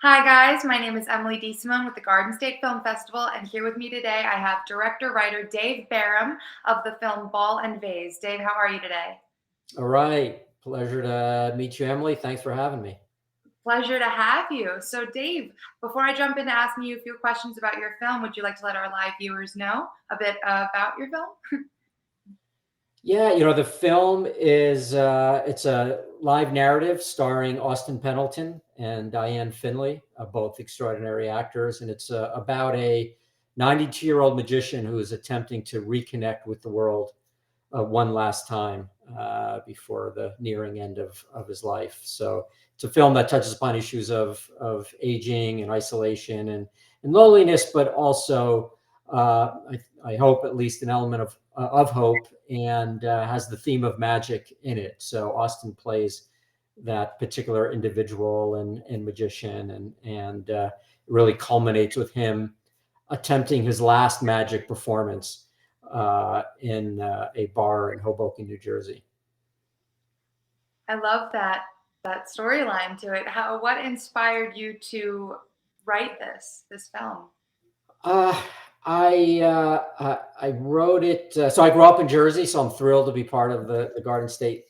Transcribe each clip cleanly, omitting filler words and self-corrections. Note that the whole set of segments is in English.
Hi guys, my name is Emily DeSimone with the Garden State Film Festival, and here with me today I have director-writer Dave Barham of the film Ball and Vase. Dave, how are you today? All right. Pleasure to meet you, Emily. Thanks for having me. Pleasure to have you. So Dave, before I jump into asking you a few questions about your film, would you like to let our live viewers know a bit about your film? Yeah, the film is it's a live narrative starring Austin Pendleton and Diane Finley, both extraordinary actors, and it's about a 92-year-old magician who is attempting to reconnect with the world one last time before the nearing end of his life. So it's a film that touches upon issues of aging and isolation and loneliness, but also I hope at least an element of hope, and has the theme of magic in it. So Austin plays that particular individual and magician, and really culminates with him attempting his last magic performance in a bar in Hoboken, New Jersey. I love that storyline to it. What inspired you to write this film? Uh, I wrote it. So I grew up in Jersey, so I'm thrilled to be part of the Garden State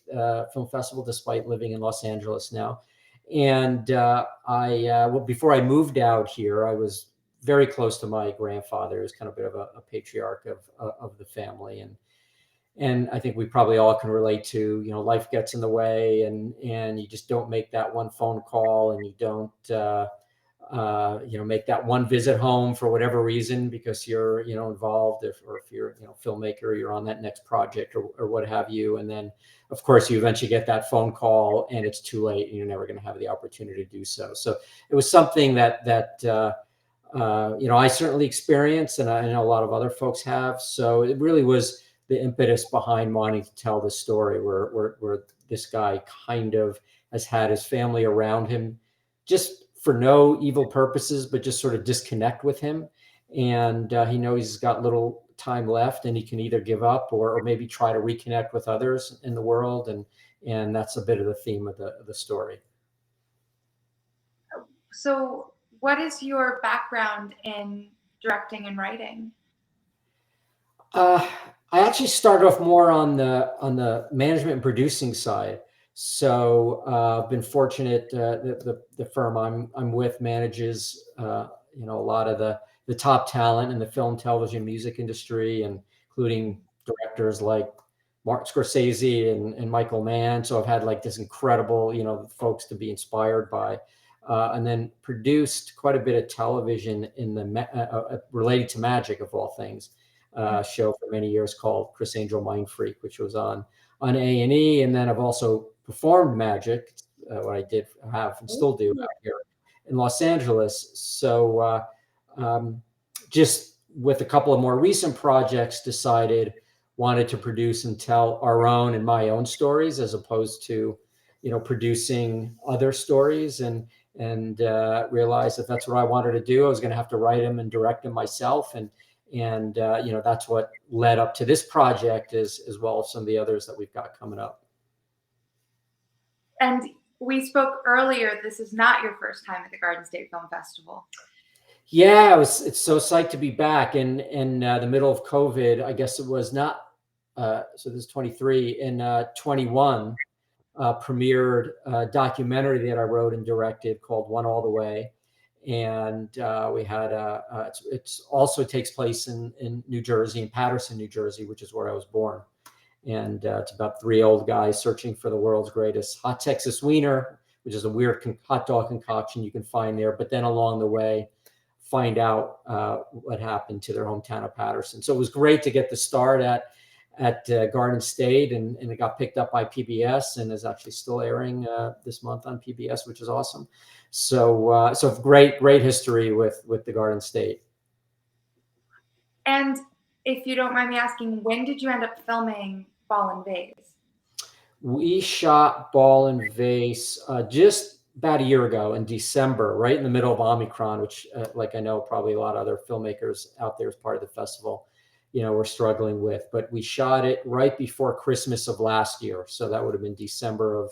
Film Festival, despite living in Los Angeles now. And well, before I moved out here, I was very close to my grandfather. He was kind of a bit of a patriarch of the family, and I think we probably all can relate to, life gets in the way, and you just don't make that one phone call, and you don't make that one visit home for whatever reason, because you're involved, or if you're filmmaker, you're on that next project, or what have you, and then of course you eventually get that phone call and it's too late and you're never going to have the opportunity to do so. So it was something that I certainly experienced, and I know a lot of other folks have. So it really was the impetus behind wanting to tell this story, where this guy kind of has had his family around him, just for no evil purposes, but just sort of disconnect with him. And he knows he's got little time left, and he can either give up or maybe try to reconnect with others in the world. And that's a bit of the theme of the story. So, what is your background in directing and writing? Uh, I actually started off more on the management and producing side. So I've been fortunate. The firm I'm with manages a lot of the top talent in the film, television, music industry, and including directors like Martin Scorsese and Michael Mann. So I've had like this incredible folks to be inspired by. And then produced quite a bit of television in related to magic, of all things, show for many years called Chris Angel Mind Freak, which was on A&E. And then I've also performed magic, what I did have and still do out here in Los Angeles. So just with a couple of more recent projects, wanted to produce and tell our own and my own stories, as opposed to producing other stories, and realized that that's what I wanted to do. I was going to have to write them and direct them myself, and that's what led up to this project, as well as some of the others that we've got coming up. And we spoke earlier, this is not your first time at the Garden State Film Festival. Yeah, it's so psyched to be back in the middle of COVID. I guess it was not. So this is 23. In 21, premiered a documentary that I wrote and directed called One All the Way. And we had it's also takes place in New Jersey, in Paterson, New Jersey, which is where I was born. And it's about three old guys searching for the world's greatest hot Texas wiener, which is a weird hot dog concoction you can find there. But then along the way, find out what happened to their hometown of Paterson. So it was great to get the start at Garden State, and it got picked up by PBS and is actually still airing this month on PBS, which is awesome. So great history with the Garden State. And if you don't mind me asking, when did you end up filming Ball and Vase? We shot Ball and Vase just about a year ago in December, right in the middle of Omicron, which, like I know probably a lot of other filmmakers out there as part of the festival, we're struggling with. But we shot it right before Christmas of last year, so that would have been December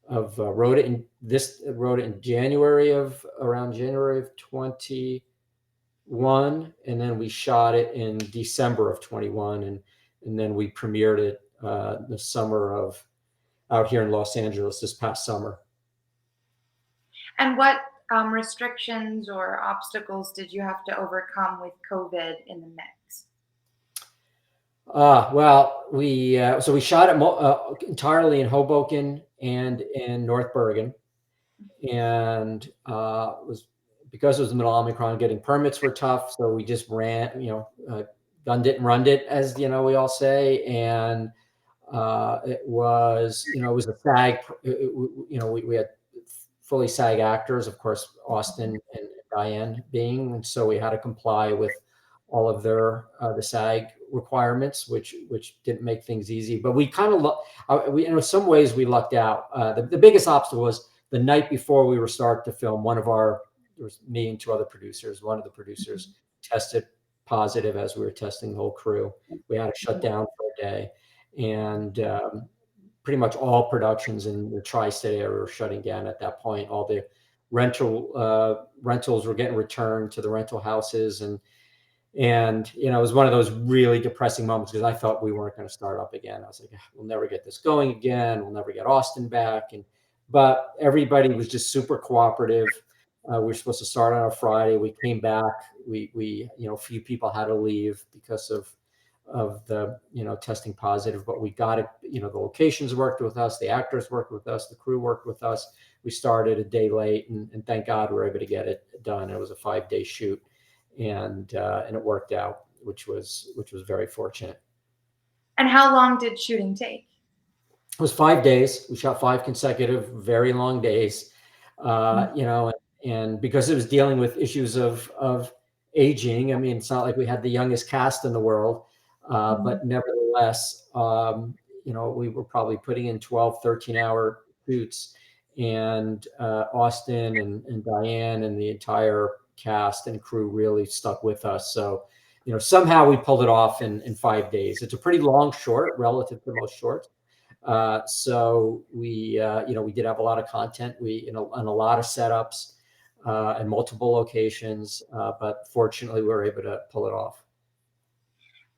wrote it in January of around January of 21, and then we shot it in December of 21, and then we premiered it the summer of out here in Los Angeles this past summer. And what restrictions or obstacles did you have to overcome with COVID in the mix? Well, we shot it entirely in Hoboken and in North Bergen, and it was because it was the middle of Omicron. Getting permits were tough, so we just ran, gunned it and runned it, as we all say, and it was a SAG. We had fully SAG actors, of course, Austin and Diane being, and so we had to comply with all of their the SAG requirements, which didn't make things easy. But we kind of in some ways we lucked out. The biggest obstacle was the night before we were starting to film. There was me and two other producers. One of the producers tested positive as we were testing the whole crew. We had to shut down for a day, and pretty much all productions in the tri-state area were shutting down at that point. All the rentals were getting returned to the rental houses, and it was one of those really depressing moments because I thought we weren't going to start up again. I was like, we'll never get this going again. We'll never get Austin back. But everybody was just super cooperative. We were supposed to start on a Friday. We came back. We a few people had to leave because of the testing positive, but we got it. The locations worked with us, the actors worked with us, the crew worked with us. We started a day late, and thank God we were able to get it done. It was a 5-day shoot, and it worked out, which was very fortunate. And how long did shooting take? It was 5 days. We shot 5 consecutive, very long days. And because it was dealing with issues of aging, I mean, it's not like we had the youngest cast in the world, but nevertheless, we were probably putting in 12, 13-hour shoots, and Austin and Diane and the entire cast and crew really stuck with us. So, somehow we pulled it off in 5 days. It's a pretty long short relative to most shorts. So we did have a lot of content. And a lot of setups and multiple locations, but fortunately we were able to pull it off.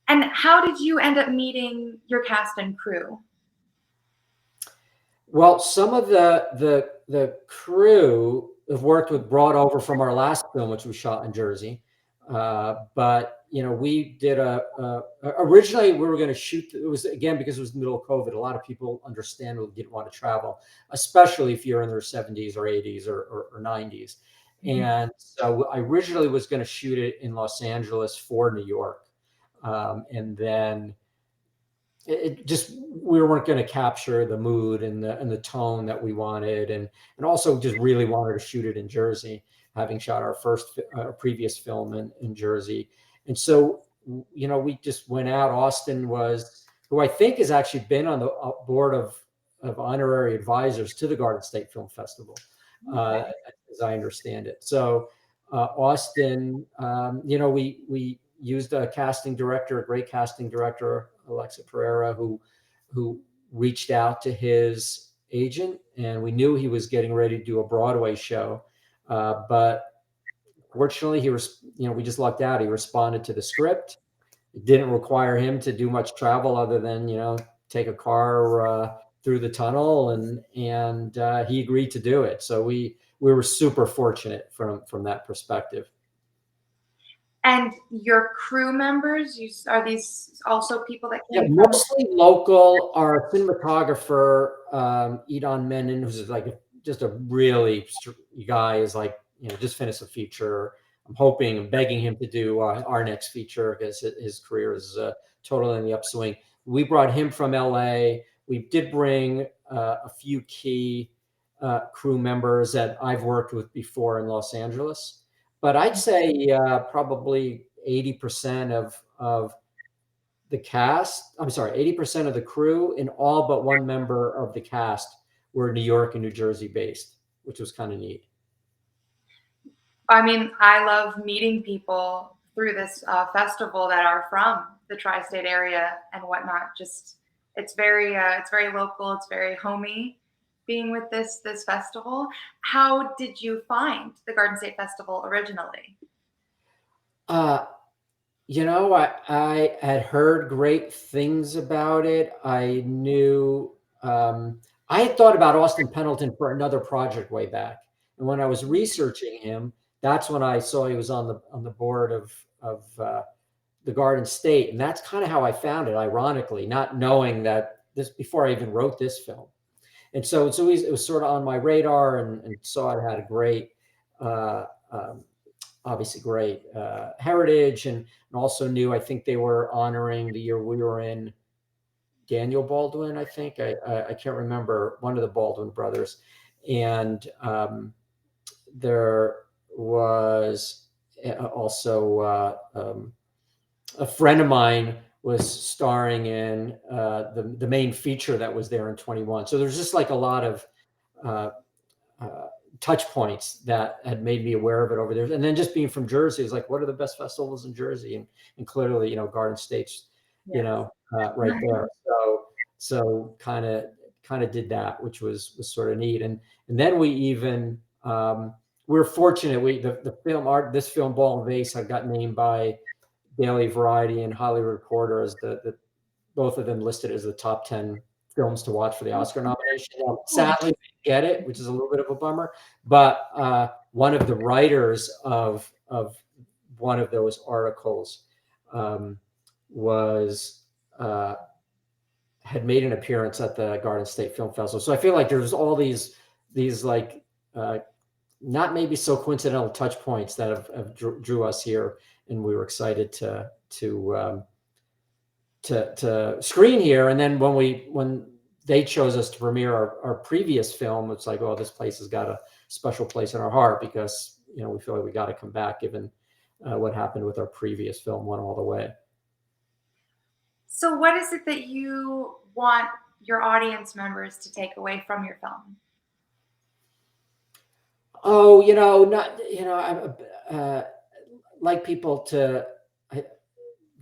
And how did you end up meeting your cast and crew? Well, some of the crew have brought over from our last film, which was shot in Jersey. But we did originally we were going to shoot. It was, again, because it was the middle of COVID. A lot of people understandably didn't want to travel, especially if you're in their 70s or 80s or 90s. And so I originally was going to shoot it in Los Angeles for New York, and then we weren't going to capture the mood and the tone that we wanted, and also just really wanted to shoot it in Jersey, having shot our previous film in Jersey. And so we just went out. Austin who I think has actually been on the board of honorary advisors to the Garden State Film Festival, as I understand it. So Austin, we used a great casting director, Alexa Pereira, who reached out to his agent, and we knew he was getting ready to do a Broadway show. But fortunately, we just lucked out. He responded to the script. It didn't require him to do much travel other than, take a car through the tunnel, and he agreed to do it. So we were super fortunate from that perspective. And your crew members, are these also people that came from? Mostly local. Our cinematographer, Edon Menon, who's like just a really guy, is like, just finished a feature. I'm hoping and begging him to do our next feature because his career is totally in the upswing. We brought him from LA. We did bring a few key crew members that I've worked with before in Los Angeles. But I'd say probably 80% of the cast, 80% of the crew and all but one member of the cast were New York and New Jersey based, which was kind of neat. I mean, I love meeting people through this festival that are from the tri-state area and whatnot. Just it's very local. It's very homey, being with this festival. How did you find the Garden State Festival originally? Uh, I had heard great things about it. I knew I had thought about Austin Pendleton for another project way back, and when I was researching him, that's when I saw he was on the board of the Garden State, and that's kind of how I found it. Ironically, not knowing that this before I even wrote this film, and so it was sort of on my radar, and saw it had a great. Uh, um, Obviously great heritage, and also knew I think they were honoring the year we were in Daniel Baldwin. I think I can't remember, one of the Baldwin brothers, and there was also a friend of mine was starring in the main feature that was there in 21. So there's just like a lot of uh, uh, touch points that had made me aware of it over there. And then just being from Jersey is like, what are the best festivals in Jersey? And clearly, Garden State's, Yes. right there. So kind of did that, which was sort of neat. And then we even we were fortunate. The film art, this film Ball and Vase, had got named by Daily Variety and Hollywood Reporter as the both of them listed as the top 10 films to watch for the Oscar nomination. Now, sadly, we didn't get it, which is a little bit of a bummer. But one of the writers of one of those articles was had made an appearance at the Garden State Film Festival. So I feel like there's all these like not maybe so coincidental touch points that have drew us here, and we were excited to screen here. And then when they chose us to premiere our previous film, it's like, oh, this place has got a special place in our heart, because we feel like we got to come back, given what happened with our previous film, One All the Way. So, what is it that you want your audience members to take away from your film? Oh, not I like people to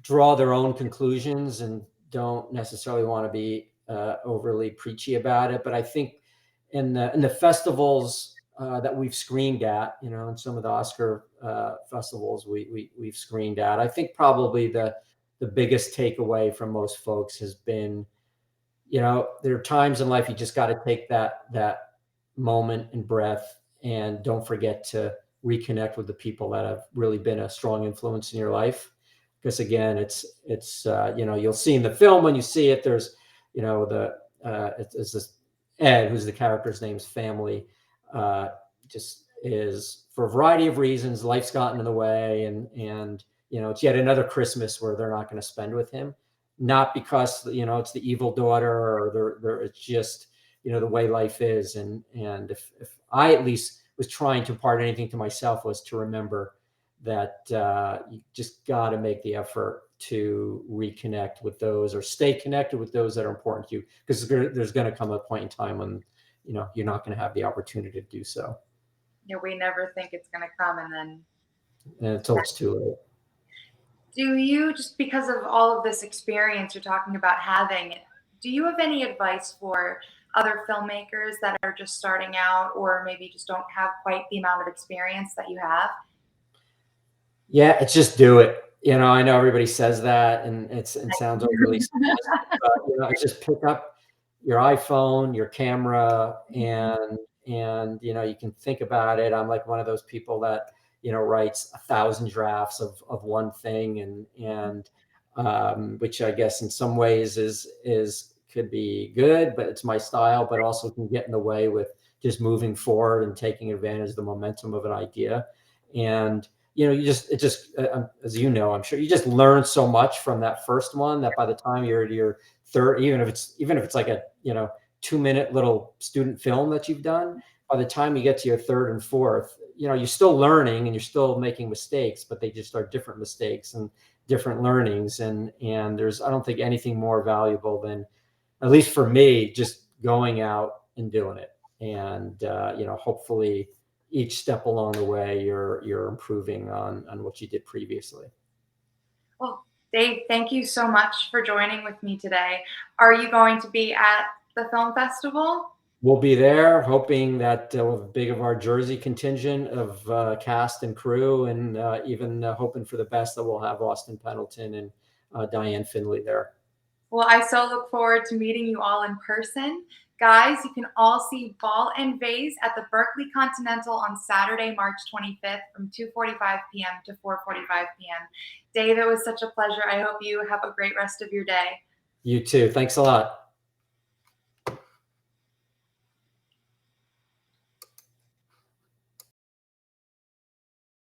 draw their own conclusions, and don't necessarily want to be overly preachy about it. But I think in the festivals that we've screened at, in some of the Oscar festivals we've screened at, I think probably the biggest takeaway from most folks has been, there are times in life you just got to take that moment and breath, and don't forget to reconnect with the people that have really been a strong influence in your life. Because again, it's you'll see in the film, when you see it, there's it's this Ed, who's the character's name's family, just is, for a variety of reasons, life's gotten in the way, and it's yet another Christmas where they're not going to spend with him, not because it's the evil daughter, or it's just the way life is. And if I at least was trying to impart anything to myself, was to remember that you just got to make the effort to reconnect with those, or stay connected with those that are important to you, because there's going to come a point in time when you're not going to have the opportunity to do so, We never think it's going to come, and then until it's too late. do you, just because of all of this experience you're talking about having, do you have any advice for other filmmakers that are just starting out, or maybe just don't have quite the amount of experience that you have? Yeah, it's just do it. I know everybody says that, and it sounds overly simplistic, but it's just pick up your iPhone, your camera, and you can think about it. I'm like one of those people that writes 1,000 drafts of one thing, and which I guess in some ways is could be good, but it's my style, but also can get in the way with just moving forward and taking advantage of the momentum of an idea. And as I'm sure you just learn so much from that first one, that by the time you're to your third, even if it's like a 2-minute little student film that you've done, by the time you get to your third and fourth, you're still learning and you're still making mistakes, but they just are different mistakes and different learnings. And I don't think anything more valuable than, at least for me, just going out and doing it. And hopefully each step along the way, you're improving on what you did previously. Well, Dave, thank you so much for joining with me today. Are you going to be at the film festival? We'll be there, hoping that we'll have big of our Jersey contingent of cast and crew, and even hoping for the best that we'll have Austin Pendleton and Diane Finley there. Well, I so look forward to meeting you all in person. Guys, you can all see Ball and Vase at the Berkeley Continental on Saturday, March 25th from 2:45 p.m. to 4:45 p.m. Dave, it was such a pleasure. I hope you have a great rest of your day. You too. Thanks a lot.